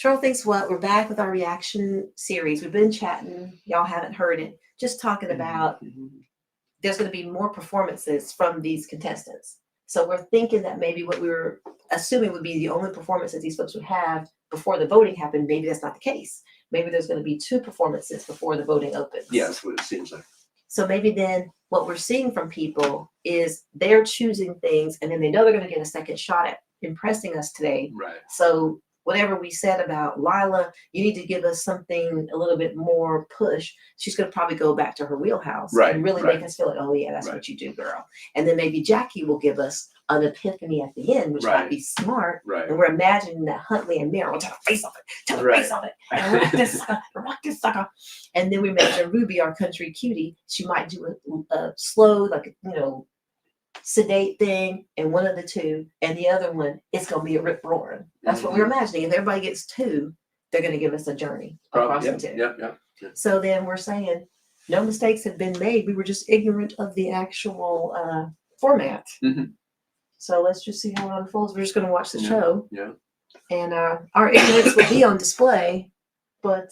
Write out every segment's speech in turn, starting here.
Cheryl thinks what? We're back with our reaction series. We've been chatting. Y'all haven't heard it. Just talking about there's going to be more performances from these contestants. So we're thinking that maybe what we were assuming would be the only performance that these folks would have before the voting happened. Maybe that's not the case. Maybe there's going to be 2 performances before the voting opens. Yeah, that's what it seems like. So maybe then what we're seeing from people is they're choosing things and then they know they're going to get a second shot at impressing us today. Right. So whatever we said about Lila, you need to give us something a little bit more push. She's going to probably go back to her wheelhouse and really make us feel like, oh yeah, that's what you do, girl. And then maybe Jackie will give us an epiphany at the end, which might be smart. And we're imagining that Huntley and Meryl tell the face of it, tell the face of it, and rock this sucker. And then we imagine Ruby, our country cutie, she might do a slow, like, sedate thing in one of the 2, and the other one it's going to be a rip roaring. That's what we're imagining. If everybody gets 2, they're going to give us a journey across the 2. Yep. So then we're saying no mistakes have been made. We were just ignorant of the actual format. So let's just see how it unfolds. We're just going to watch the show. And our ignorance will be on display, but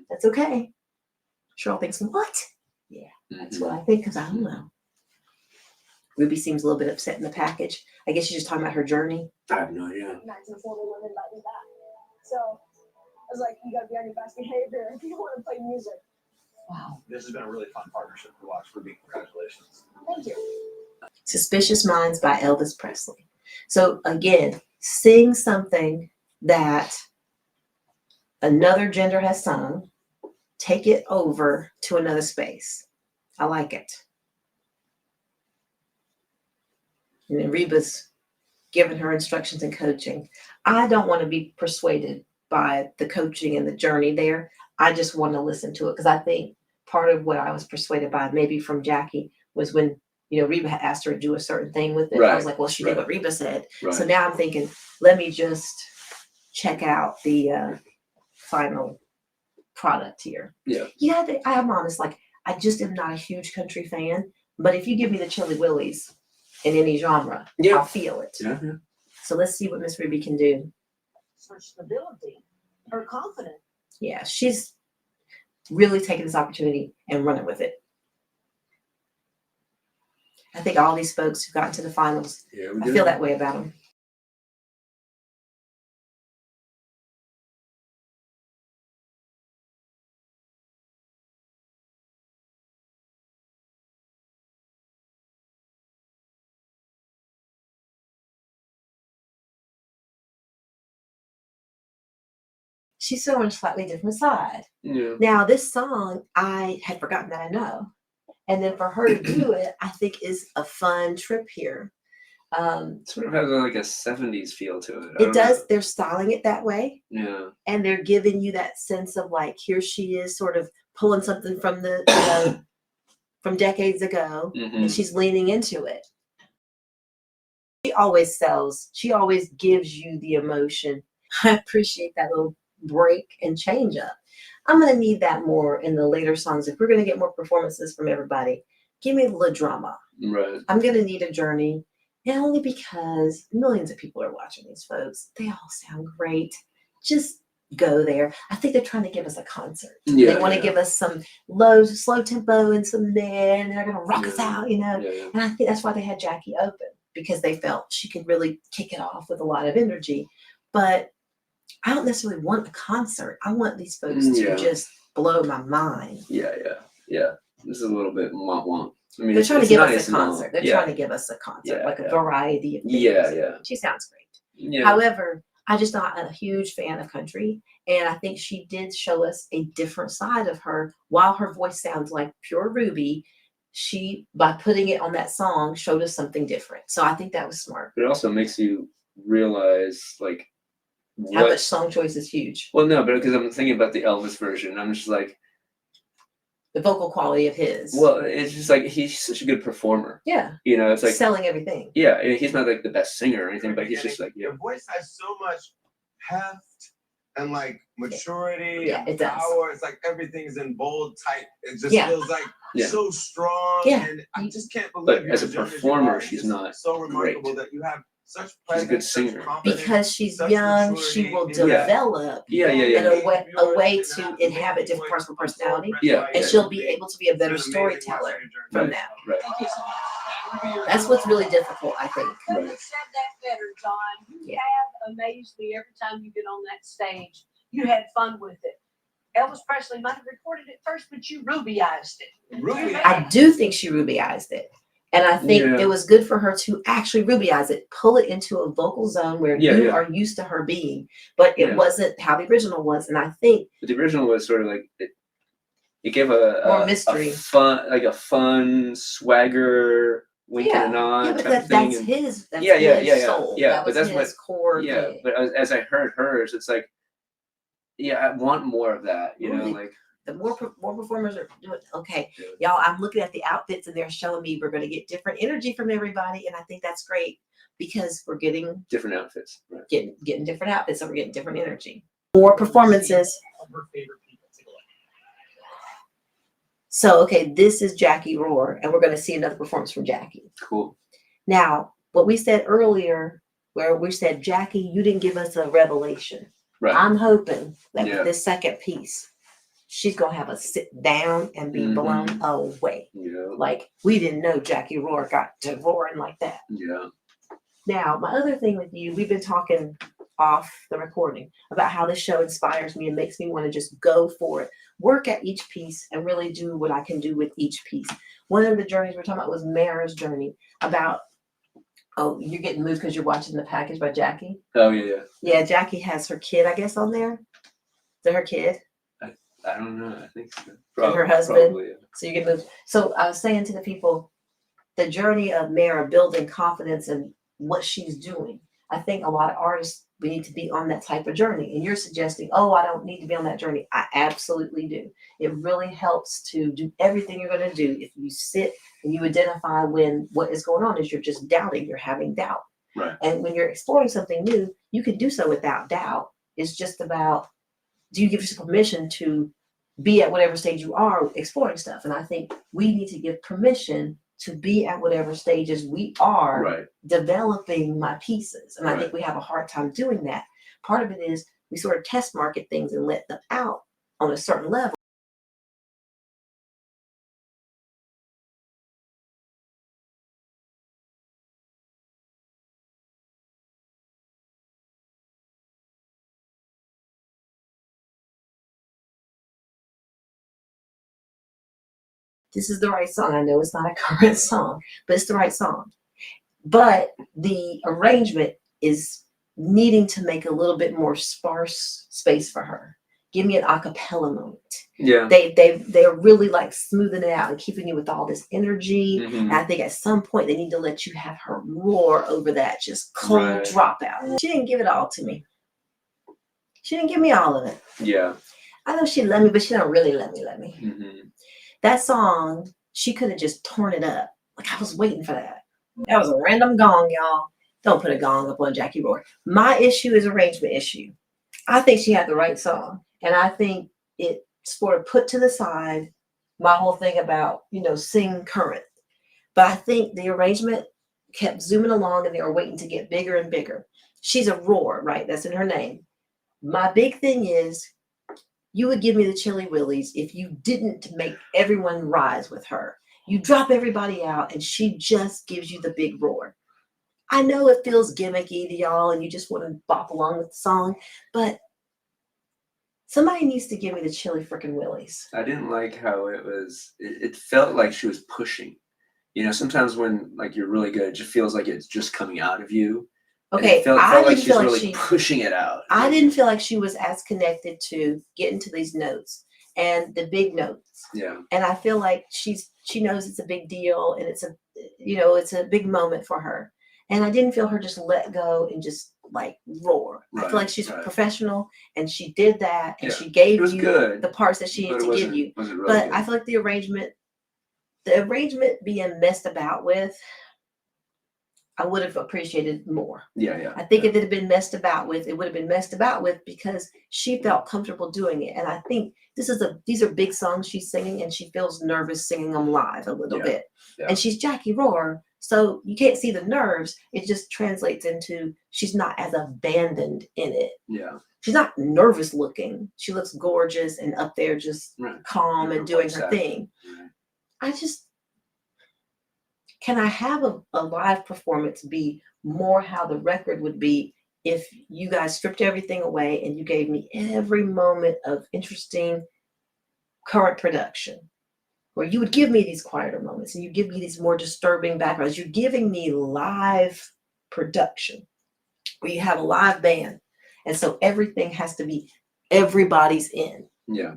that's okay. Cheryl thinks, what? Yeah, that's what I think, because I don't know. Ruby seems a little bit upset in the package. I guess she's just talking about her journey. I have no idea. Nights before they wouldn't invite me back. So I was like, you gotta be on your best behavior if you want to play music. Wow. This has been a really fun partnership to watch. Ruby, congratulations. Thank you. Suspicious Minds by Elvis Presley. So again, sing something that another gender has sung, take it over to another space. I like it. And then Reba's giving her instructions and coaching. I don't want to be persuaded by the coaching and the journey there. I just want to listen to it because I think part of what I was persuaded by, maybe from Jackie, was when Reba had asked her to do a certain thing with it. I was like, well, she did what Reba said. So now I'm thinking, let me just check out the final product here. Yeah, I'm honest. Like, I just am not a huge country fan, but if you give me the Chili Willies in any genre, I'll feel it. So let's see what Miss Ruby can do. For stability or confidence. Yeah, she's really taking this opportunity and running with it. I think all these folks who got into the finals, I feel that way about them. She's showing a slightly different side. Now, this song, I had forgotten that I know. And then for her to do it, I think is a fun trip here. Sort of has like a 70s feel to it. It does. They're styling it that way. Yeah. And they're giving you that sense of like, here she is sort of pulling something from the from decades ago, and she's leaning into it. She always sells. She always gives you the emotion. I appreciate that little break and change up. I'm going to need that more in the later songs. If we're going to get more performances from everybody, give me a little drama. I'm going to need a journey, and only because millions of people are watching these folks. They all sound great. Just go there. I think they're trying to give us a concert. They want to give us some slow tempo and some there, and they're going to rock us out, And I think that's why they had Jackie open, because they felt she could really kick it off with a lot of energy. But I don't necessarily want a concert. I want these folks to just blow my mind. Yeah. This is a little bit want. I mean, they're trying to give us a concert. They're trying to give us a concert, like a variety of things. Yeah. She sounds great. However, I'm just not a huge fan of country, and I think she did show us a different side of her. While her voice sounds like pure Ruby, she, by putting it on that song, showed us something different. So I think that was smart. But it also makes you realize, like, how much song choice is huge. Well, no, but because I'm thinking about the Elvis version, I'm just like, the vocal quality of his. Well, it's just like he's such a good performer. Yeah. It's like selling everything. Yeah, he's not like the best singer or anything, but he's just like your voice has so much heft and like maturity and it power. Does. It's like everything is in bold type. It just feels like so strong. Yeah. And I just can't believe. But as a performer, she's not so remarkable great. that you have such She's a good presence, such singer. confidence, Because she's such young, maturity she will in develop Yeah. in a way Yours to and inhabit that different parts of her I'm so personality, impressed Yeah. by and you. she'll be able to be a It's better been amazing watching storyteller your journey. from Right. that. Right. Thank you so much. That's what's really difficult, I think. Couldn't Right. have said that better, John. You Yeah. have amazed me every time you get on that stage. You had fun with it. Elvis Presley might have recorded it first, but you rubyized it. Ruby, I do think she rubyized it. And I think Yeah. it was good for her to actually rubyize it, pull it into a vocal zone where Yeah, you yeah. are used to her being, but it Yeah. wasn't how the original was. And I think But the original was sort of like it gave more a mystery. a fun swagger, wink and a nod Yeah, but type of thing. that's and- his. That's Yeah, yeah, his yeah, yeah, soul. yeah, That but was that's his what- core yeah, thing. but as I heard hers, it's like, yeah, I want more of that. You know, Really? like The more performers are doing okay, Yeah. y'all. I'm looking at the outfits and they're showing me we're going to get different energy from everybody, and I think that's great because we're getting different outfits. Right. getting different outfits, so we're getting different energy. More performances. Of her favorite people. Take a look. So okay, this is Jackie Rohr, and we're going to see another performance from Jackie. Cool. Now, what we said earlier, where we said Jackie, you didn't give us a revelation. Right. I'm hoping that Yeah. with this second piece, she's gonna have a sit down and be Mhm. blown away. Yeah. Like we didn't know Jackie Rohr got to roaring like that. Yeah. Now, my other thing with you, we've been talking off the recording about how this show inspires me and makes me want to just go for it, work at each piece, and really do what I can do with each piece. One of the journeys we're talking about was Mara's journey about. Oh, you're getting moved because you're watching The Package by Jackie. Oh yeah. Yeah, Jackie has her kid, I guess, on there. Is that her kid? I don't know. I think so. And her husband? Probably. Yeah. So you get moved. So I was saying to the people, the journey of Mara building confidence in what she's doing. I think a lot of artists, we need to be on that type of journey. And you're suggesting, oh, I don't need to be on that journey. I absolutely do. It really helps to do everything you're going to do. If you sit and you identify when what is going on is you're just doubting, you're having doubt. Right. And when you're exploring something new, you can do so without doubt. It's just about, do you give yourself permission to be at whatever stage you are exploring stuff? And I think we need to give permission to be at whatever stages we are Right. developing my pieces. And I Right. think we have a hard time doing that. Part of it is we sort of test market things and let them out on a certain level. This is the right song. I know it's not a current song, but it's the right song. But the arrangement is needing to make a little bit more sparse space for her. Give me an a cappella moment. Yeah. They're really like smoothing it out and keeping you with all this energy. Mhm. And I think at some point they need to let you have her roar over that just cold Right. dropout. She didn't give it all to me. She didn't give me all of it. Yeah. I know she let me, but she don't really let me. Hmm. That song, she could have just torn it up. Like I was waiting for that. That was a random gong, y'all. Don't put a gong up on Jackie Rohr. My issue is arrangement issue. I think she had the right song. And I think it sort of put to the side my whole thing about, sing current. But I think the arrangement kept zooming along and they were waiting to get bigger and bigger. She's a roar, right? That's in her name. My big thing is you would give me the chilly willies if you didn't make everyone rise with her. You drop everybody out and she just gives you the big roar. I know it feels gimmicky to y'all and you just want to bop along with the song, but somebody needs to give me the chilly freaking willies. I didn't like how it was. It felt like she was pushing. Sometimes when like you're really good, it just feels like it's just coming out of you. And Okay, it felt I like didn't she's feel like really pushing it out. I didn't feel like she was as connected to getting to these notes and the big notes. Yeah. And I feel like she knows it's a big deal and it's a big moment for her. And I didn't feel her just let go and just like roar. I feel like she's professional and she did that and she gave you good, the parts that she needed to give you. Really But good. I feel like the arrangement being messed about with, I would have appreciated more. Yeah. I think if it had been messed about with, it would have been messed about with because she felt comfortable doing it. And I think these are big songs she's singing and she feels nervous singing them live a little bit. Yeah. And she's Jackie Rohr, So you can't see the nerves. It just translates into she's not as abandoned in it. Yeah. She's not nervous looking. She looks gorgeous and up there just Right. calm and doing her thing. Right. Can I have a live performance be more how the record would be if you guys stripped everything away and you gave me every moment of interesting current production, where you would give me these quieter moments and you give me these more disturbing backgrounds. You're giving me live production where you have a live band. And so everything has to be, everybody's in. Yeah.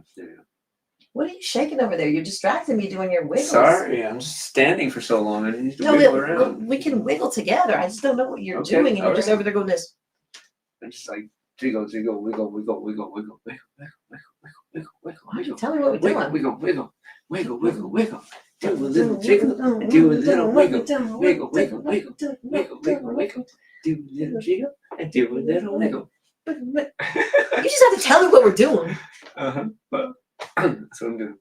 What are you shaking over there? You're distracting me doing your wiggles. Sorry, I'm just standing for so long. I need to No, wiggle around. we can wiggle together. I just don't know what you're Okay, doing. And you're all just right. over there going this. I'm just like jiggle, wiggle, wiggle, wiggle, wiggle, wiggle, Why don't you tell me what we're doing? wiggle. Do a little jiggle, do a little wiggle, wiggle. Do a little jiggle and do a little wiggle. You just have to tell me what we're doing. But that's what I'm doing.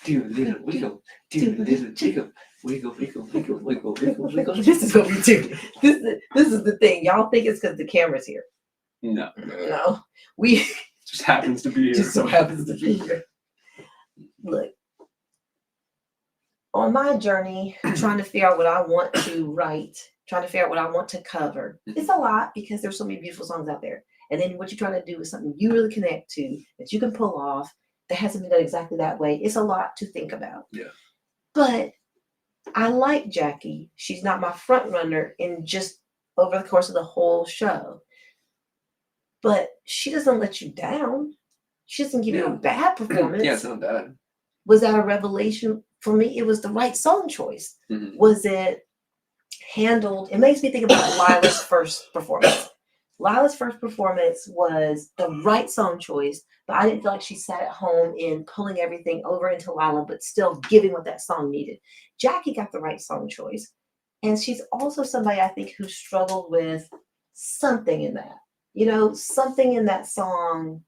Do a little wiggle, do a little jiggle, wiggle. This is what we do. This is the thing. Y'all think it's because the camera's here. No, No. We just happens to be here. just so happens to be here. Look, on my journey, trying to figure out what I want to write, trying to figure out what I want to cover, it's a lot because there's so many beautiful songs out there. And then what you're trying to do is something you really connect to, that you can pull off, that hasn't been done exactly that way. It's a lot to think about. Yeah. But I like Jackie. She's not my front runner in just over the course of the whole show. But she doesn't let you down. She doesn't give you a bad performance. Yeah, it's not bad. Was that a revelation? For me, it was the right song choice. Mm-hmm. Was it handled? It makes me think about Lila's first performance. Lila's first performance was the right song choice, but I didn't feel like she sat at home in pulling everything over into Lila, but still giving what that song needed. Jackie got the right song choice. And she's also somebody I think who struggled with something in that. You know, something in that song.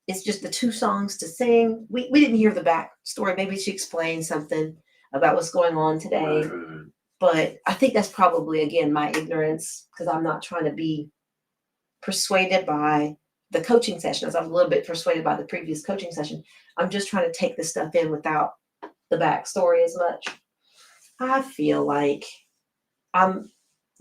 It's just the two songs to sing. We didn't hear the backstory. Maybe she explained something about what's going on today. Right. But I think that's probably, again, my ignorance, because I'm not trying to be persuaded by the coaching sessions. I'm a little bit persuaded by the previous coaching session. I'm just trying to take this stuff in without the backstory as much. I feel like I'm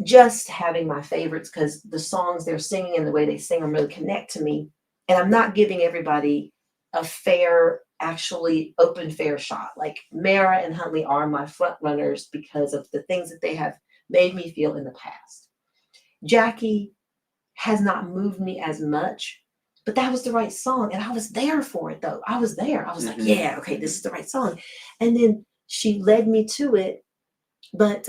just having my favorites because the songs they're singing and the way they sing them really connect to me. And I'm not giving everybody a fair, actually open, fair shot. Like Mara and Huntley are my front runners because of the things that they have made me feel in the past. Jackie has not moved me as much, but that was the right song. And I was there for it though. I was there. I was like, yeah, okay, this is the right song. And then she led me to it, but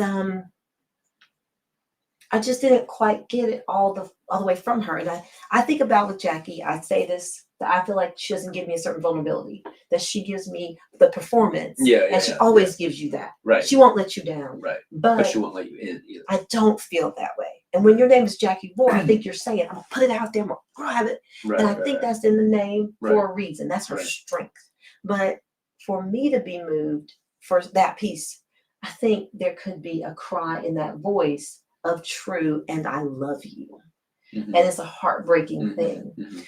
I just didn't quite get it all the way from her. And I think about with Jackie, I say this, that I feel like she doesn't give me a certain vulnerability, that she gives me the performance. And she always gives you that. Right. She won't let you down. Right. But she won't let you in either. I don't feel that way. And when your name is Jackie Moore, I think you're saying, I'm going to put it out there, I'm going to grab it. Right, and I think that's in the name Right. for a reason. That's her Right. strength. But for me to be moved for that piece, I think there could be a cry in that voice of true, and I love you. Mm-hmm. And it's a heartbreaking thing. Mm-hmm.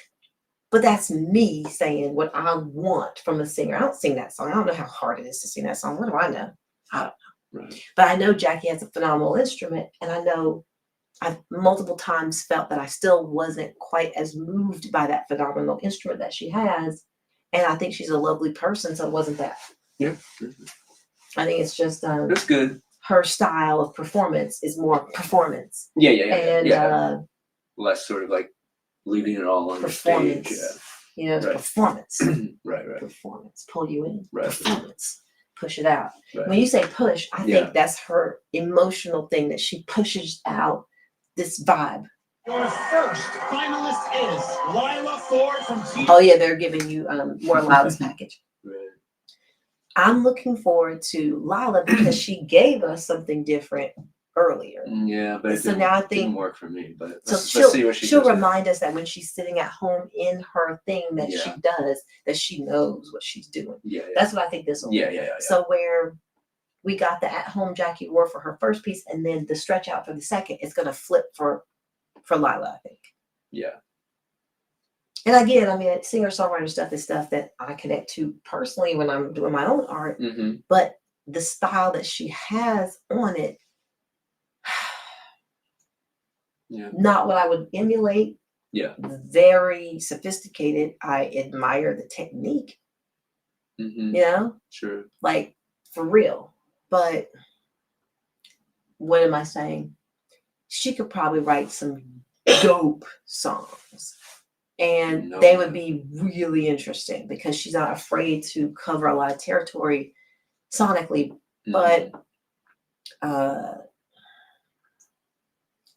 But that's me saying what I want from a singer. I don't sing that song. I don't know how hard it is to sing that song. What do I know? I don't know. Right. But I know Jackie has a phenomenal instrument, and I know I've multiple times felt that I still wasn't quite as moved by that phenomenal instrument that she has. And I think she's a lovely person, so it wasn't that. Yeah. I think it's just That's good. her style of performance is more performance. Yeah. And less sort of like leaving it all on the performance. stage. You know, it's Right. performance. Right. Performance. Pull you in. Right. Performance. Push it out. Right. When you say push, I Yeah. think that's her emotional thing, that she pushes out this vibe. Your first finalist is Lila Ford from Team. Oh yeah, they're giving you more Lila's package. Right. I'm looking forward to Lila because she gave us something different earlier. Yeah, but it So now I didn't think work for me. But so let's see what she'll does. remind us that when she's sitting at home in her thing that she does, that she knows what she's doing. Yeah. That's what I think this will be. Yeah. So where we got the at home Jackie wore for her first piece, and then the stretch out for the second, it's gonna flip for Lila, I think. Yeah. And again, I mean, singer songwriter stuff is stuff that I connect to personally when I'm doing my own art. Mm-hmm. But the style that she has on it, Yeah. not what I would emulate. Yeah. Very sophisticated. I admire the technique. Mm-hmm. You know, Sure. like for real. But what am I saying? She could probably write some dope songs. And they would be really interesting because she's not afraid to cover a lot of territory sonically. Mm-hmm. But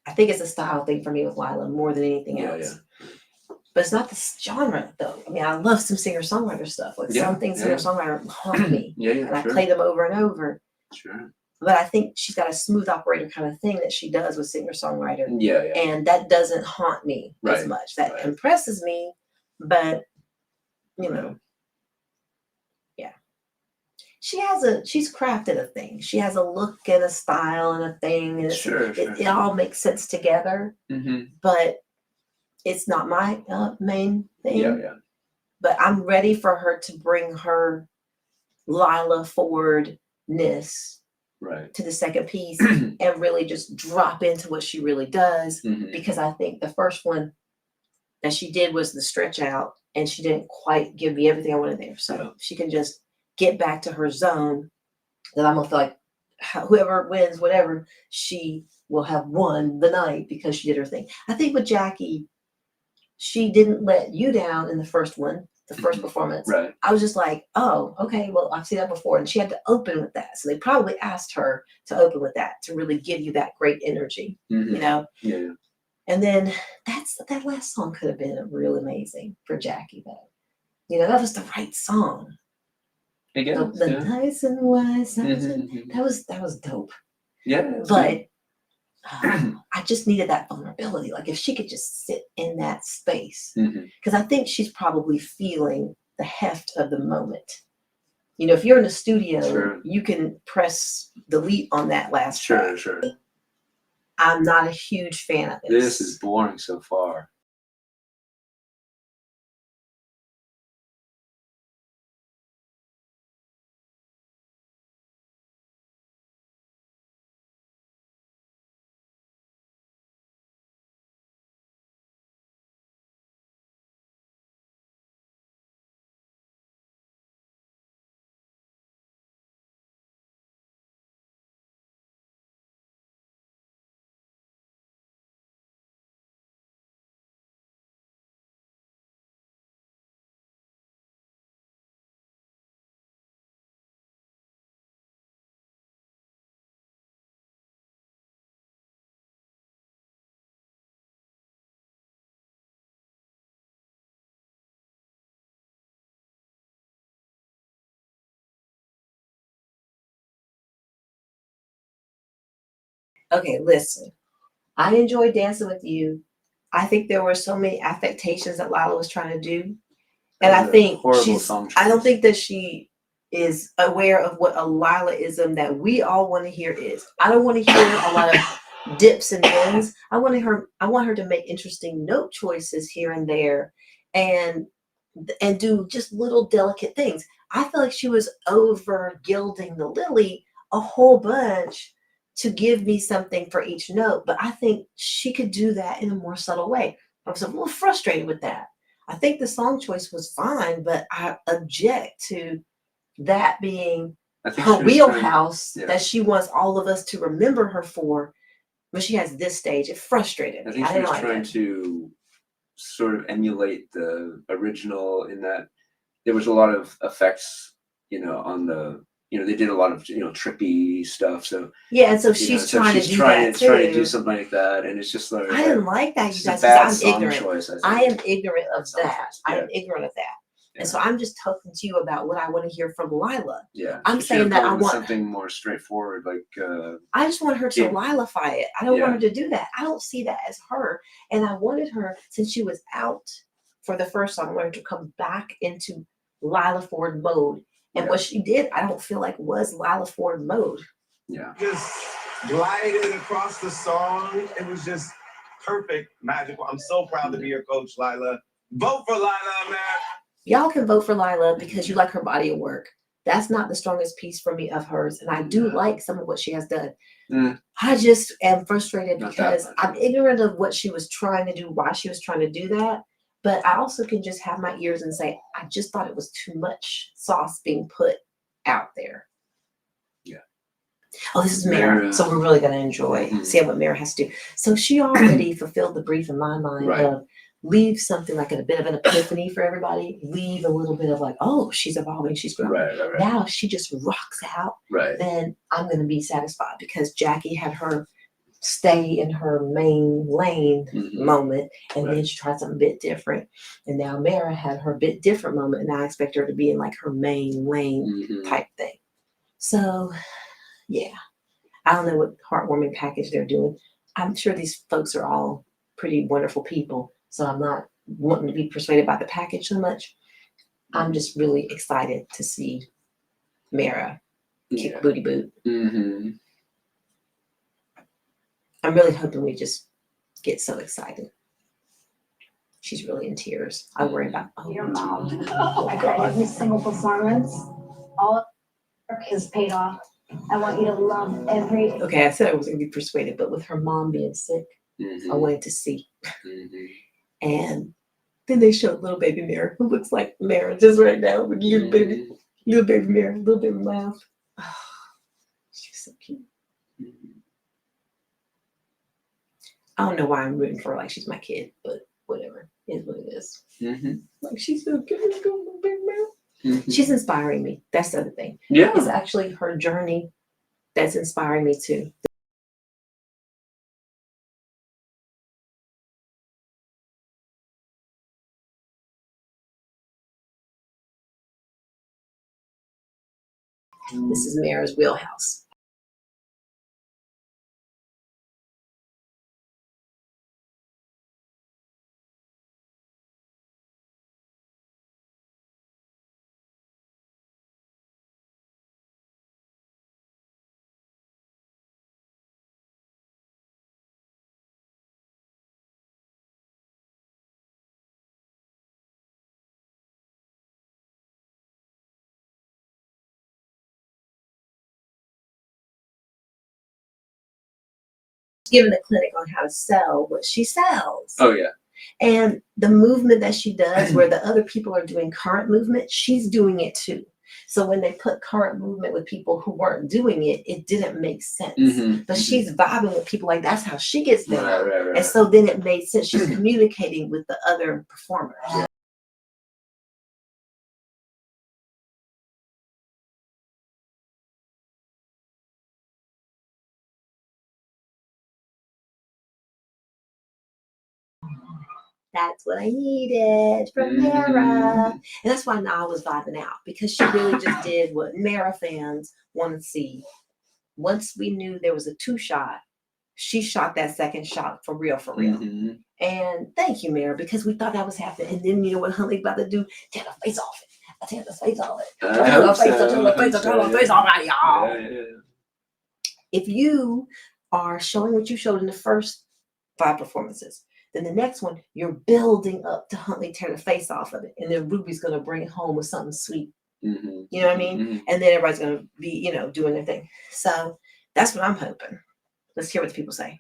I think it's a style thing for me with Lila more than anything else. Yeah. But it's not the genre though. I mean, I love some singer-songwriter stuff. Like some things singer-songwriter haunt me. And I play them over and over. Sure. But I think she's got a smooth operator kind of thing that she does with singer-songwriter. Yeah. And that doesn't haunt me as much. That impresses me, but you know. Yeah. She's crafted a thing. She has a look and a style and a thing. And it all makes sense together. Mm-hmm. But it's not my main thing. Yeah. But I'm ready for her to bring her Lila Ford-ness to the second piece and really just drop into what she really does. Mm-hmm. Because I think the first one that she did was the stretch out, and she didn't quite give me everything I wanted there. So she can just get back to her zone, that I'm gonna feel like whoever wins, whatever, she will have won the night because she did her thing. I think with Jackie, she didn't let you down in the first one, the first performance. Right. I was just like, oh, okay, well, I've seen that before. And she had to open with that. So they probably asked her to open with that to really give you that great energy, you know? Yeah. And then that last song could have been real amazing for Jackie, though. You know, that was the right song. Again, the nice and wise. That was dope. Yeah. But I just needed that vulnerability. Like if she could just sit in that space, because I think she's probably feeling the heft of the moment. You know, if you're in the studio, you can press delete on that last track. Sure. I'm not a huge fan of this. This is boring so far. Okay, listen. I enjoyed dancing with you. I think there were so many affectations that Lila was trying to do. And I think I don't think that she is aware of what a Lilaism that we all want to hear is. I don't want to hear a lot of dips and bends. I want her to make interesting note choices here and there and do just little delicate things. I feel like she was over gilding the lily a whole bunch to give me something for each note, but I think she could do that in a more subtle way. I was a little frustrated with that. I think the song choice was fine, but I object to that being her wheelhouse that she wants all of us to remember her for. When she has this stage, it frustrated me. I think she was trying to sort of emulate the original in that there was a lot of effects, on the, they did a lot of, trippy stuff. So yeah, and so she's trying to do something like that, and it's just like I didn't like that, you guys. I'm ignorant. I am ignorant of that. I am ignorant of that. Yeah. And so I'm just talking to you about what I want to hear from Lila. Yeah, I'm saying that I want something more straightforward, like. I just want her to Lilify it. I don't want her to do that. I don't see that as her. And I wanted her, since she was out for the first song, I wanted her to come back into Lila Ford mode And Yeah. what she did, I don't feel like was Lila Ford mode. Yeah. Just glided across the song. It was just perfect, magical. I'm so proud to be your coach, Lila. Vote for Lila, man. Y'all can vote for Lila because you like her body of work. That's not the strongest piece for me of hers. And I do like some of what she has done. Mm. I just am frustrated Not that because much. I'm ignorant of what she was trying to do, why she was trying to do that. But I also can just have my ears and say, I just thought it was too much sauce being put out there. Yeah. Oh, this is Mara. Mara. So we're really going to enjoy seeing what Mara has to do. So she already fulfilled the brief in my mind Right. of leave something like a bit of an epiphany for everybody. Leave a little bit of like, oh, she's evolving, she's growing. Right. Now if she just rocks out, Right. then I'm going to be satisfied because Jackie had her stay in her main lane moment, and then she tried something a bit different. And now Mara had her bit different moment, and I expect her to be in like her main lane type thing. So, yeah, I don't know what heartwarming package they're doing. I'm sure these folks are all pretty wonderful people, so I'm not wanting to be persuaded by the package so much. I'm just really excited to see Mara kick booty boot. Mm-hmm. I'm really hoping we just get so excited. She's really in tears. I worry about Your mom. Like every single performance, all of her work has paid off. I want you to love every. Okay, I said I was going to be persuaded, but with her mom being sick, I wanted to see. And then they showed little baby Mara, who looks like Mara just right now with little baby Mara, little baby mouth. Oh, she's so cute. I don't know why I'm rooting for her like she's my kid, but whatever. It is what it is. Like she's so cute, little baby mouth. She's inspiring me. That's the other thing. Yeah. It's actually her journey that's inspiring me too. This is Mara's wheelhouse. Given a clinic on how to sell what she sells. Oh yeah. And the movement that she does, where the other people are doing current movement, she's doing it too. So when they put current movement with people who weren't doing it, it didn't make sense. But she's vibing with people like that's how she gets down. Right. And so then it made sense. She's communicating with the other performers. Yeah. That's what I needed from Mara. And that's why Nile was vibing out, because she really just did what Mara fans want to see. Once we knew there was a 2-shot, she shot that second shot for real, for real. And thank you, Mara, because we thought that was happening. And then you know what Huntley about to do? Tear the face off it. I tear the face off it. Tear the face off it, y'all. Yeah. If you are showing what you showed in the first 5 performances, then the next one, you're building up to Huntley tear the face off of it. And then Ruby's going to bring it home with something sweet. You know what I mean? And then everybody's going to be, doing their thing. So that's what I'm hoping. Let's hear what the people say.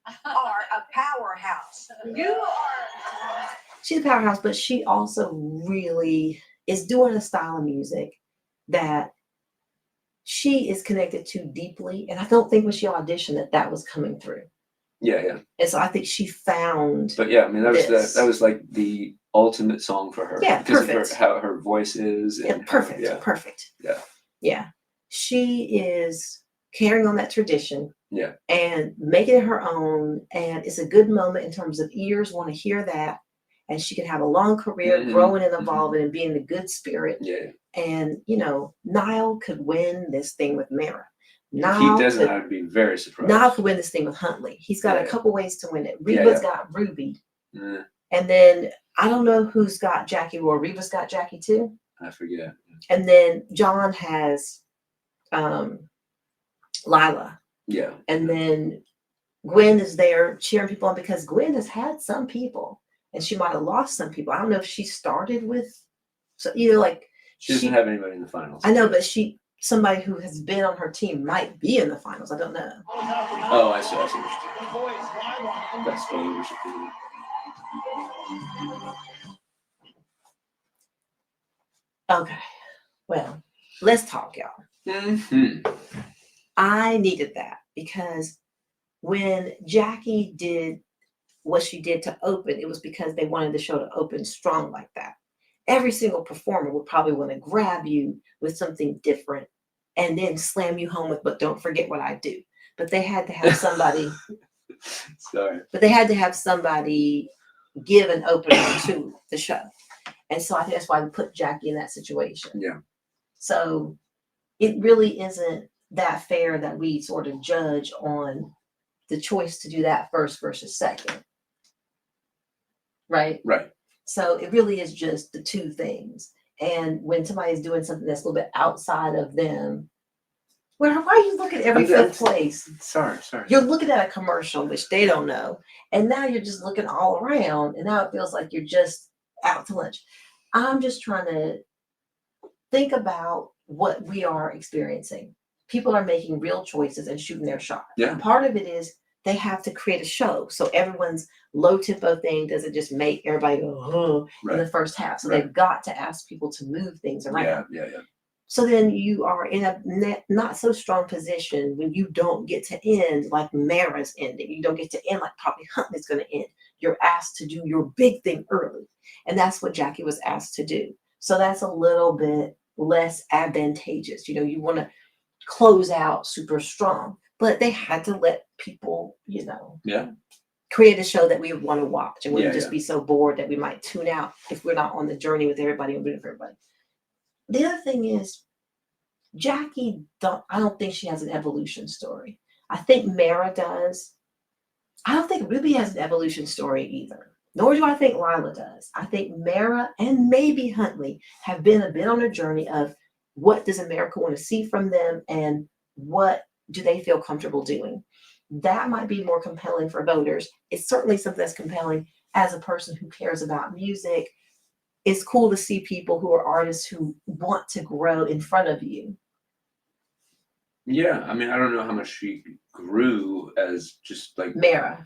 Are a powerhouse. You are. She's a powerhouse, but she also really is doing a style of music that she is connected to deeply. And I don't think when she auditioned that was coming through. Yeah. And so I think she found. But yeah, I mean that was like the ultimate song for her. Yeah, because perfect. of how her voice is. And Perfect. Yeah. She is carrying on that tradition. Yeah. And making it her own. And it's a good moment in terms of ears want to hear that. And she can have a long career growing and evolving and being the good spirit. Yeah. And, Niall could win this thing with Mara. If he doesn't, I would be very surprised. Niall could win this thing with Huntley. He's got a couple ways to win it. Reva's got Ruby. Yeah. And then I don't know who's got Jackie, or Reva's got Jackie too. I forget. And then John has Lila. Yeah. And then Gwen is there cheering people on because Gwen has had some people and she might have lost some people. I don't know if she started with, so like She doesn't have anybody in the finals. I know, but somebody who has been on her team might be in the finals. I don't know. Oh, I see. Best game. Okay. Well, let's talk, y'all. Mm-hmm. I needed that because when Jackie did what she did to open, it was because they wanted the show to open strong like that. Every single performer would probably want to grab you with something different and then slam you home with, but don't forget what I do. But they had to have somebody. Sorry. But they had to have somebody give an opener to the show. And so I think that's why we put Jackie in that situation. Yeah. So it really isn't that fair that we sort of judge on the choice to do that first versus second. Right? Right. So it really is just the two things. And when somebody's doing something that's a little bit outside of them, why are you looking at every fifth place? Sorry. You're looking at a commercial, which they don't know. And now you're just looking all around. And now it feels like you're just out to lunch. I'm just trying to think about what we are experiencing. People are making real choices and shooting their shot. Yeah. And part of it is they have to create a show. So everyone's low tempo thing doesn't just make everybody go, in the first half. So they've got to ask people to move things around. Yeah. So then you are in a not so strong position when you don't get to end like Mara's ending. You don't get to end like probably Huntley's going to end. You're asked to do your big thing early. And that's what Jackie was asked to do. So that's a little bit less advantageous. You want to close out super strong. But they had to let people, create a show that we would want to watch. And we would just be so bored that we might tune out if we're not on the journey with everybody and rooting for everybody. The other thing is, Jackie, I don't think she has an evolution story. I think Mara does. I don't think Ruby has an evolution story either. Nor do I think Lila does. I think Mara and maybe Huntley have been a bit on a journey of what does America want to see from them and what do they feel comfortable doing. That might be more compelling for voters. It's certainly something that's compelling as a person who cares about music. It's cool to see people who are artists who want to grow in front of you. Yeah, I mean, I don't know how much she grew as just like Mara.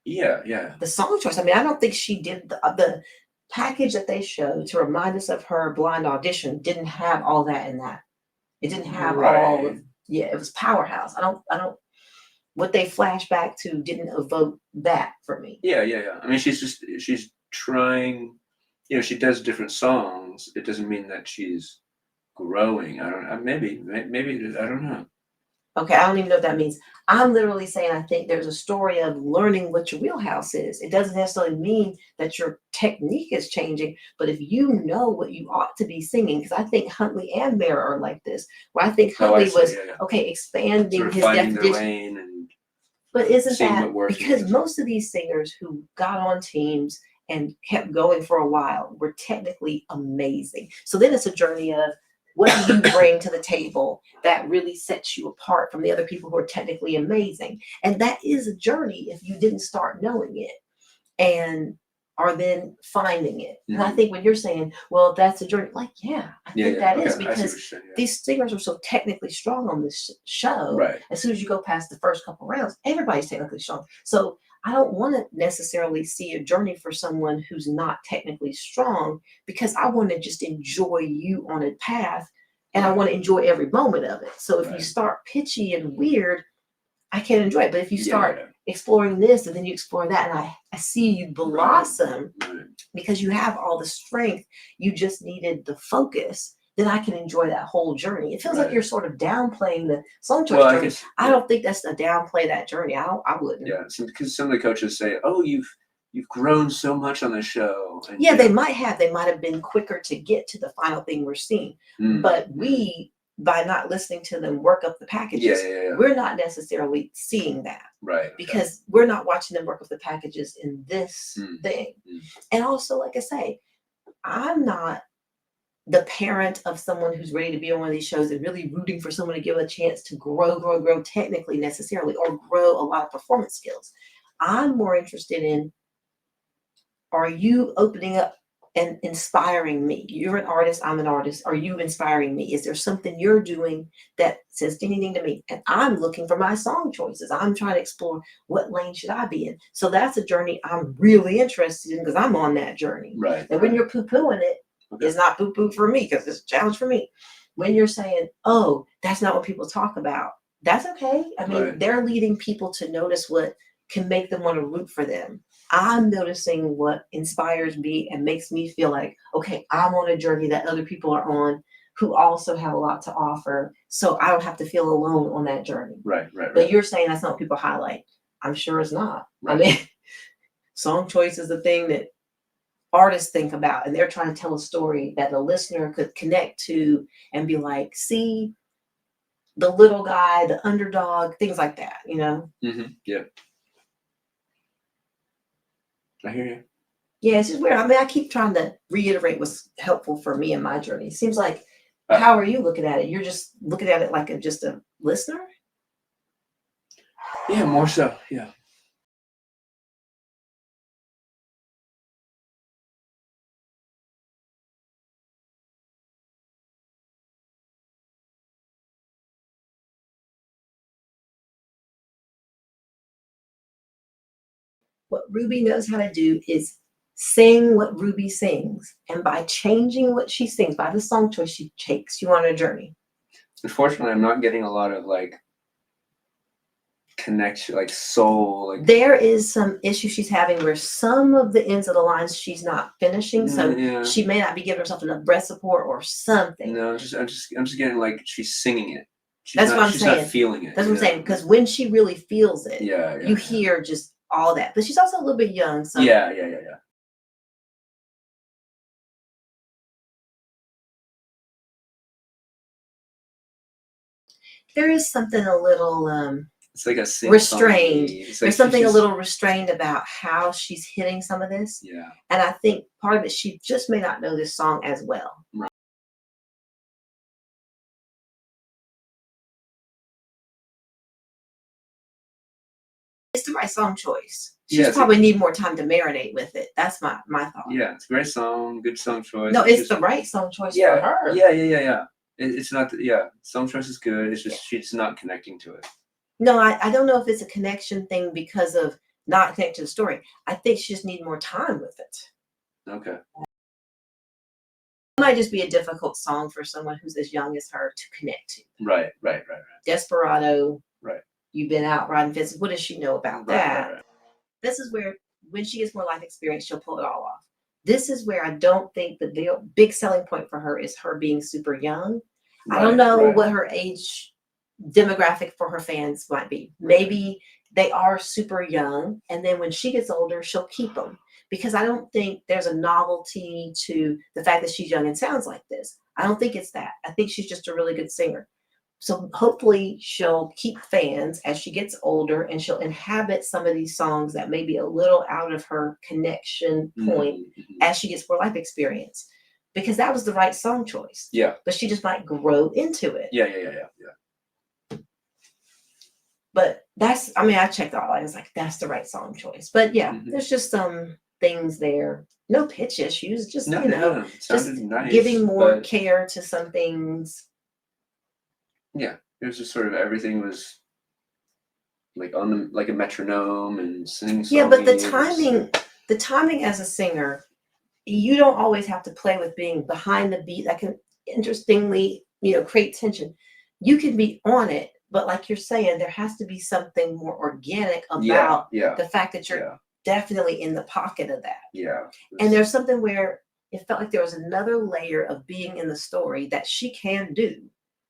Yeah. The song choice. I mean, I don't think she did the package that they showed to remind us of her blind audition didn't have all that in that. It didn't have all of, it was Powerhouse. I don't what they flash back to didn't evoke that for me. Yeah. I mean, she's trying. She does different songs. It doesn't mean that she's growing. I don't. Maybe. I don't know. Okay, I don't even know what that means. I'm literally saying I think there's a story of learning what your wheelhouse is. It doesn't necessarily mean that your technique is changing, but if you know what you ought to be singing, because I think Huntley and Mara are like this, where I think Huntley was expanding sort of his finding definition. their lane and But isn't seeing that what works because most of these singers who got on teams and kept going for a while were technically amazing. So then it's a journey of what do you bring to the table that really sets you apart from the other people who are technically amazing? And that is a journey if you didn't start knowing it and are then finding it. Mm-hmm. And I think when you're saying, well, that's a journey, like, I think that is because these singers are so technically strong on this show. Right. As soon as you go past the first couple rounds, everybody's technically strong. So I don't want to necessarily see a journey for someone who's not technically strong because I want to just enjoy you on a path and I want to enjoy every moment of it. So if you start pitchy and weird, I can't enjoy it. But if you start exploring this and then you explore that and I see you blossom because you have all the strength, you just needed the focus, then I can enjoy that whole journey. It feels like you're sort of downplaying the song choice journey. I don't think that's a downplay that journey. I wouldn't. Yeah, because some of the coaches say, "Oh, you've grown so much on the show." And, they might have. They might have been quicker to get to the final thing we're seeing. But we, by not listening to them work up the packages, we're not necessarily seeing that. Right. Because we're not watching them work up the packages in this thing. And also, like I say, I'm not the parent of someone who's ready to be on one of these shows and really rooting for someone to give a chance to grow technically necessarily, or grow a lot of performance skills. I'm more interested in, are you opening up and inspiring me? You're an artist, I'm an artist. Are you inspiring me? Is there something you're doing that says anything to me? And I'm looking for my song choices. I'm trying to explore, what lane should I be in? So that's a journey I'm really interested in, because I'm on that journey. Right. And when you're poo-pooing it, Okay. it's not poo-poo for me, because it's a challenge for me. When you're saying, oh, that's not what people talk about, that's okay. I mean, Right. they're leading people to notice what can make them want to root for them. I'm noticing what inspires me and makes me feel like, okay, I'm on a journey that other people are on who also have a lot to offer. So I don't have to feel alone on that journey. Right. But you're saying that's not what people highlight. I'm sure it's not. Right. I mean, song choice is the thing that artists think about, and they're trying to tell a story that a listener could connect to and be like, see, the little guy, the underdog, things like that, you know? Mm-hmm. Yeah. I hear you. Yeah, it's just weird. I mean, I keep trying to reiterate what's helpful for me in my journey. It seems like, how are you looking at it? You're just looking at it like just a listener? Yeah, more so. Yeah. What Ruby knows how to do is sing what Ruby sings. And by changing what she sings, by the song choice, she takes you on a journey. Unfortunately, I'm not getting a lot of like connection, like soul. Like There is some issue she's having where some of the ends of the lines she's not finishing. So yeah. she may not be giving herself enough breath support or something. No, I'm just getting like she's singing it. That's what I'm she's saying. not feeling it. That's what I'm saying. Because when she really feels it, Yeah. you hear just all that. But she's also a little bit young. So Yeah. there is something a little It's like a sing restrained. It's like There's something she's a little restrained about how she's hitting some of this. Yeah. And I think part of it, she just may not know this song as well. Right. It's the right song choice. She Yeah, just probably need more time to marinate with it. That's my thought. Yeah, it's a great song, good song choice. No, it's the right song choice for her. Yeah. It's not. Song choice is good. It's just she's not connecting to it. No, I don't know if it's a connection thing because of not connected to the story. I think she just needs more time with it. Okay. It might just be a difficult song for someone who's as young as her to connect to. Right. Desperado. Right. You've been out riding fences. What does she know about that? Right. This is where, when she gets more life experience, she'll pull it all off. This is where I don't think the big selling point for her is her being super young. I don't know what her age demographic for her fans might be. Maybe they are super young, and then when she gets older, she'll keep them. Because I don't think there's a novelty to the fact that she's young and sounds like this. I don't think it's that. I think she's just a really good singer. So hopefully she'll keep fans as she gets older, and she'll inhabit some of these songs that may be a little out of her connection point as she gets more life experience. Because that was the right song choice. Yeah. But she just might grow into it. Yeah. But that's, I mean, I checked all that. It's like, that's the right song choice. But yeah, there's just some things there. No pitch issues. Just, No, just nice, giving more care to some things. Yeah. It was just sort of everything was like on like a metronome and singing. Yeah, but the timing as a singer, you don't always have to play with being behind the beat. That can interestingly, create tension. You can be on it, but like you're saying, there has to be something more organic about the fact that you're definitely in the pocket of that. Yeah. And there's something where it felt like there was another layer of being in the story that she can do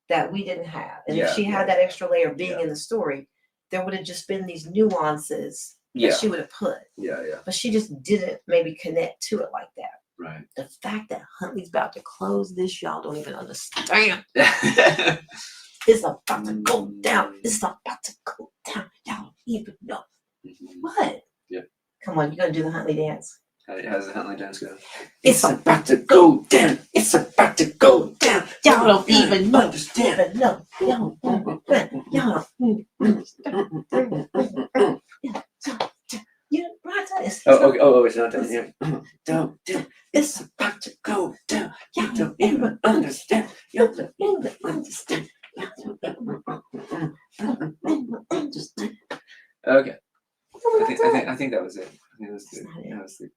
that we didn't have. And if she had that extra layer of being in the story, there would have just been these nuances that she would have put. Yeah. But she just didn't maybe connect to it like that. Right. The fact that Huntley's about to close this, y'all don't even understand. It's about to go down. It's about to go down. Y'all don't even know. What? Yeah. Come on, you're going to do the Huntley dance. How's the Huntley dance go? It's about to go down. It's about to go down. Y'all don't even know. understand. No, y'all don't. You right it's Oh, it's not done yet. Don't. It's about to go down. You don't even understand. You don't even understand. Okay. I think that was it. I think that was good. That was good.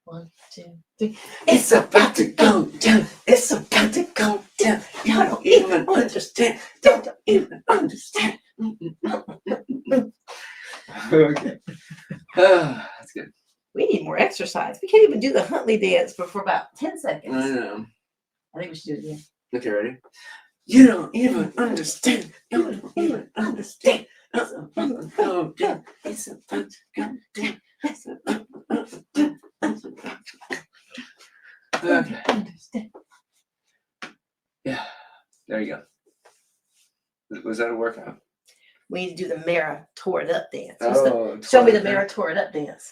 1, 2, 3. It's about to go down. It's about to go down. You don't even understand. Don't even understand. Okay. That's good. We need more exercise. We can't even do the Huntley dance for about 10 seconds. I know. I think we should do it again. Okay, ready? You don't even understand. You don't even understand. It's about to go down. It's about to go down. It's about to go down. Okay. Understand. Yeah. There you go. Was that a workout? We need to do the Mara tore it up dance. Oh, Show me the Mara tore it up dance.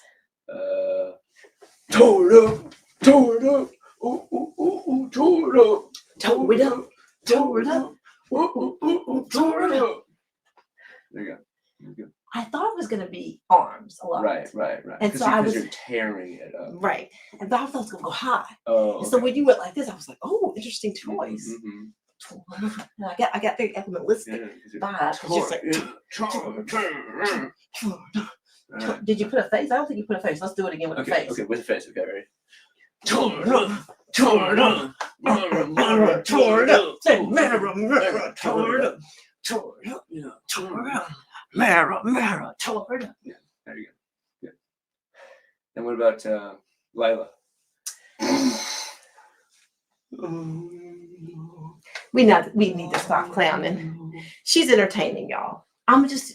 Tore it up. Tore it up. Ooh, ooh, ooh, ooh, tore it up. Tore it up. Tore it up. Ooh, ooh, ooh, ooh, tore it up. There you go. There you go. I thought it was going to be arms a lot. Right. And Because so I was you're tearing it up. right. And I thought it was going to go high. Oh. And so when you went like this, I was like, oh, interesting choice. Mm-hmm. And I got very animalistic vibe. It's just like, did you put a face? I don't think you put a face. Let's do it again with a face. Okay, with a face. Okay, ready? Tore it up. Tore it up. Mara, tore it up. Say Mara, tore it up. Tore it up. Yeah. Tore it up. Mara, tore it up. Yeah, there you go. Good. And what about Lila? We need to stop clowning. She's entertaining, y'all.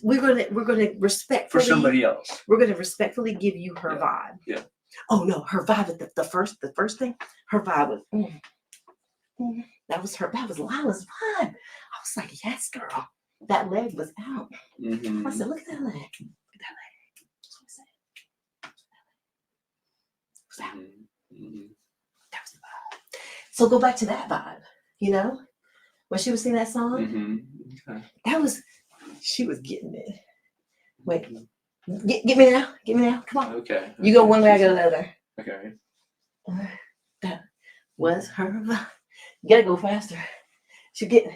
We're gonna respectfully For somebody else. We're gonna respectfully give you her Yeah. vibe. Yeah. Oh no, her vibe at the first thing, her vibe was that was Lila's vibe. I was like, yes, girl. That leg was out. Mm-hmm. I said, look at that leg. Look at that leg. That's what I said. It was out. Mm-hmm. That was the vibe. So go back to that vibe, when she was singing that song, Mm-hmm. Okay. she was getting it. Wait, get me now, come on. Okay. You go one way, I go the other. Okay. That was her vibe. You gotta go faster. She get it.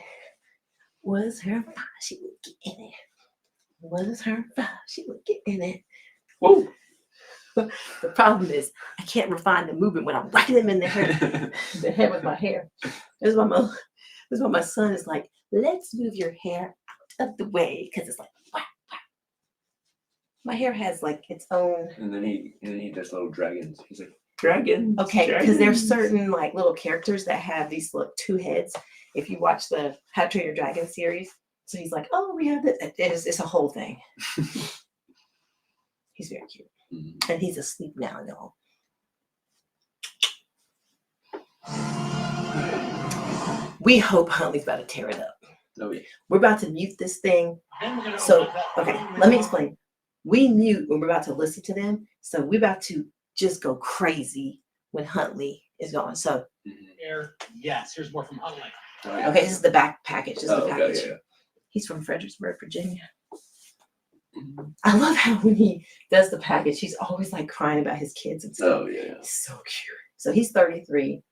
Was her vibe. She would get in it. Was her vibe. She would get in it. Whoa. The problem is I can't refine the movement when I'm whacking them in the head with my hair. This is why my son is like, let's move your hair out of the way, because it's like whack, whack. My hair has like its own. And then he does little dragons. He's like, dragons. Okay, because there's certain like little characters that have these two heads. If you watch the How to Train Your Dragon series, so he's like, oh, we have this. It's a whole thing. He's very cute. Mm-hmm. And he's asleep now, y'all. We hope Huntley's about to tear it up. Oh yeah. We're about to mute this thing. So, okay, let me explain. We mute when we're about to listen to them. So we're about to just go crazy when Huntley is gone. So, Here, yes, here's more from Huntley. Oh, yeah. okay, this is the back package. This is the Okay, package. yeah. He's from Fredericksburg, Virginia. Mhm. I love how when he does the package, he's always like crying about his kids and stuff. Oh yeah. It's so cute. So he's 33.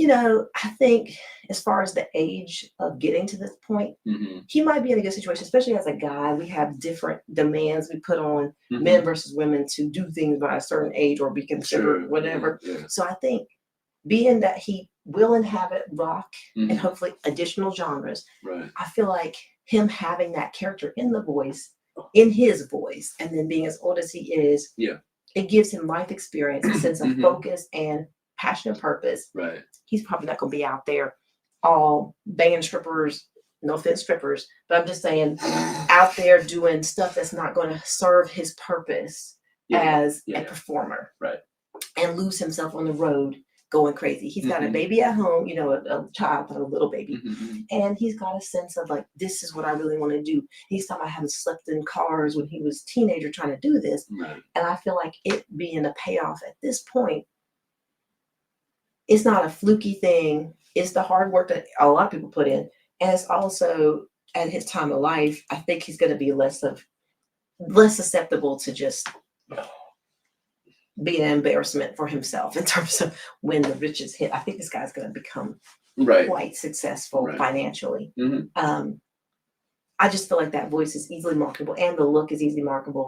I think as far as the age of getting to this point, Mm-hmm. he might be in a good situation, especially as a guy. We have different demands we put on Mm-hmm. men versus women to do things by a certain age or be considered whatever. Yeah. So I think being that he will inhabit rock Mm-hmm. and hopefully additional genres, Right. I feel like him having that character in his voice, and then being as old as he is, it gives him life experience, a sense of Mhm. focus and passion and purpose. Right. He's probably not going to be out there all banging strippers, no offense strippers, but I'm just saying out there doing stuff that's not going to serve his purpose as a performer. Right. And lose himself on the road going crazy. He's got a baby at home, a child, not a little baby. Mm-hmm. And he's got a sense of like, this is what I really want to do. He's talking about having slept in cars when he was a teenager trying to do this. Right. And I feel like it being a payoff at this point, it's not a fluky thing. It's the hard work that a lot of people put in. And it's also at his time of life, I think he's going to be less susceptible to just be an embarrassment for himself in terms of when the riches hit. I think this guy's going to become quite successful financially. I just feel like that voice is easily marketable and the look is easily marketable.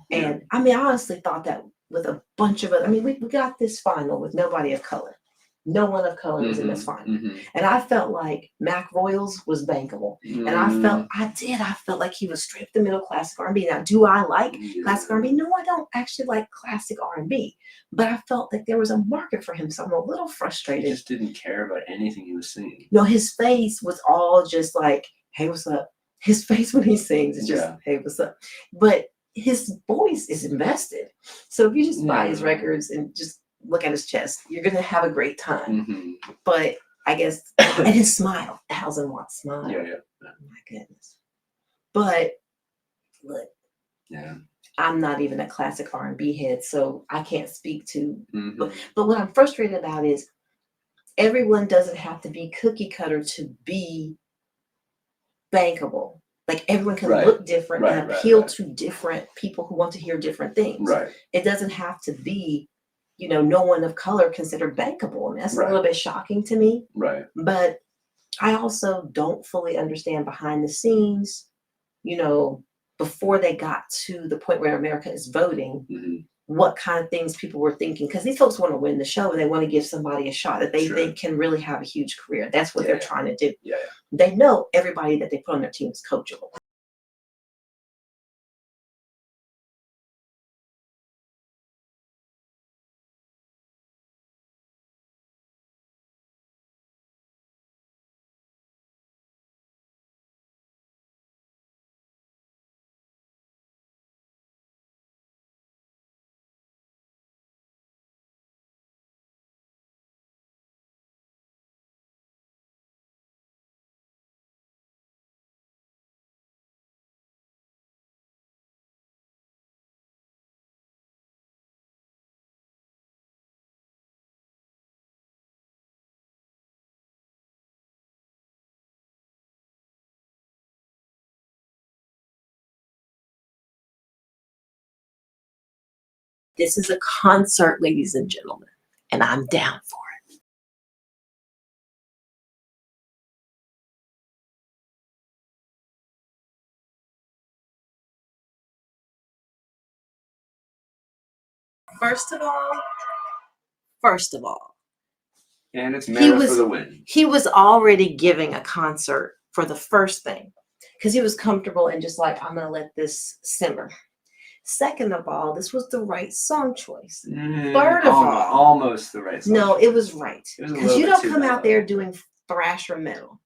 And I mean, I honestly thought that with a bunch of other, I mean, we got this final with nobody of color. No one of color was in this final. And I felt like Mac Royals was bankable. And I felt like he was straight up the middle classic R&B. Now, do I like classic R&B? No, I don't actually like classic R&B. But I felt like there was a market for him. So I'm a little frustrated. He just didn't care about anything he was singing. No, his face was all just like, hey, what's up? His face when he sings is just, hey, what's up? But his voice is invested. So if you just buy his records and just look at his chest, you're going to have a great time. But I guess, and his smile, Thousand Watt smile. Oh my goodness. But look, I'm not even a classic R&B head, so I can't speak to, but what I'm frustrated about is everyone doesn't have to be cookie cutter to be bankable. Like everyone can look different and appeal to different people who want to hear different things. It doesn't have to be, you know, no one of color considered bankable. And that's a little bit shocking to me. But I also don't fully understand behind the scenes, you know, before they got to the point where America is voting, what kind of things people were thinking. Because these folks want to win the show and they want to give somebody a shot that they think can really have a huge career. That's what they're trying to do. They know everybody that they put on their team is coachable. This is a concert, ladies and gentlemen, and I'm down for it. First of all, and it's Mara for the win. He was already giving a concert for the first thing because he was comfortable and just like, I'm going to let this simmer. Second of all, this was the right song choice. Third of all, almost the right song choice. No, it was right. Because you don't come out there doing thrash or metal.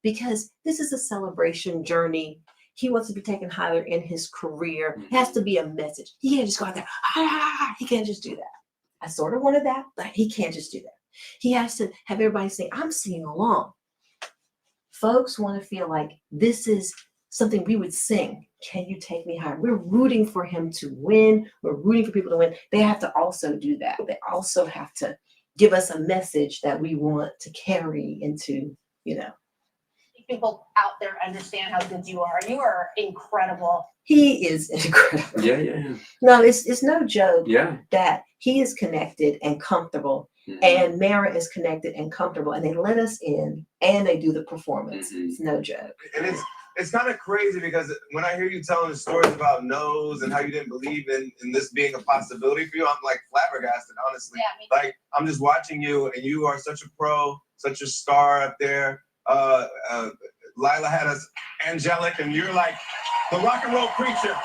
Because this is a celebration journey. He wants to be taken higher in his career. It has to be a message. He can't just go out there. He can't just do that. I sort of wanted that, but he can't just do that. He has to have everybody sing, I'm singing along. Folks want to feel like this is something we would sing. Can you take me higher? We're rooting for him to win. We're rooting for people to win. They have to also do that. They also have to give us a message that we want to carry into, you know. People out there understand how good you are. You are incredible. He is incredible. Yeah. No, it's no joke that he is connected and comfortable, and Mara is connected and comfortable, and they let us in, and they do the performance. It's no joke. And it's kind of crazy because when I hear you telling the stories about no's and how you didn't believe in this being a possibility for you, I'm like flabbergasted, honestly. Like, I'm just watching you, and you are such a pro, such a star up there. Lila had us angelic, and you're like the rock and roll preacher.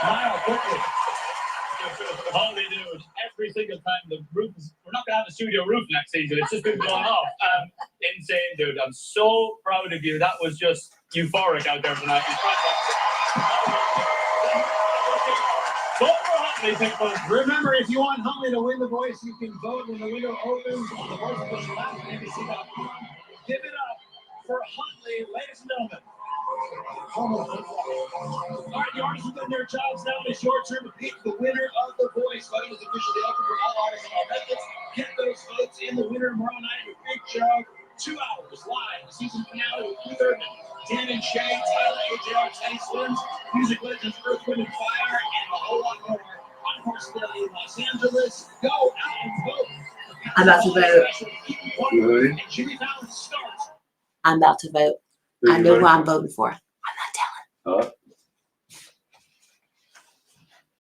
Smile quickly. All they do is every single time the roof is, we're not gonna have a studio roof next season. It's just been blown off. Insane, dude. I'm so proud of you. That was just euphoric out there tonight. Vote for Huntley. Remember, if you want Huntley to win The Voice, you can vote when the window opens on the voice.com. Give it up for Huntley, ladies and gentlemen. All right, the artists have done their jobs now. It's your turn to pick the winner of The Voice. Voting is officially open for all artists and all methods. Get those votes votes in the winner tomorrow night with Big Show. 2 hours live. Season finale with Luther, Dan and Shay, Tyler, AJR, Teddy Swims, music legends Earth, Wind, and Fire, and a whole lot more. Encore today in Los Angeles. Go out and vote. I'm about to vote. And Jimmy Fallon starts. I'm about to vote. I know who I'm voting for. I'm not telling. Oh.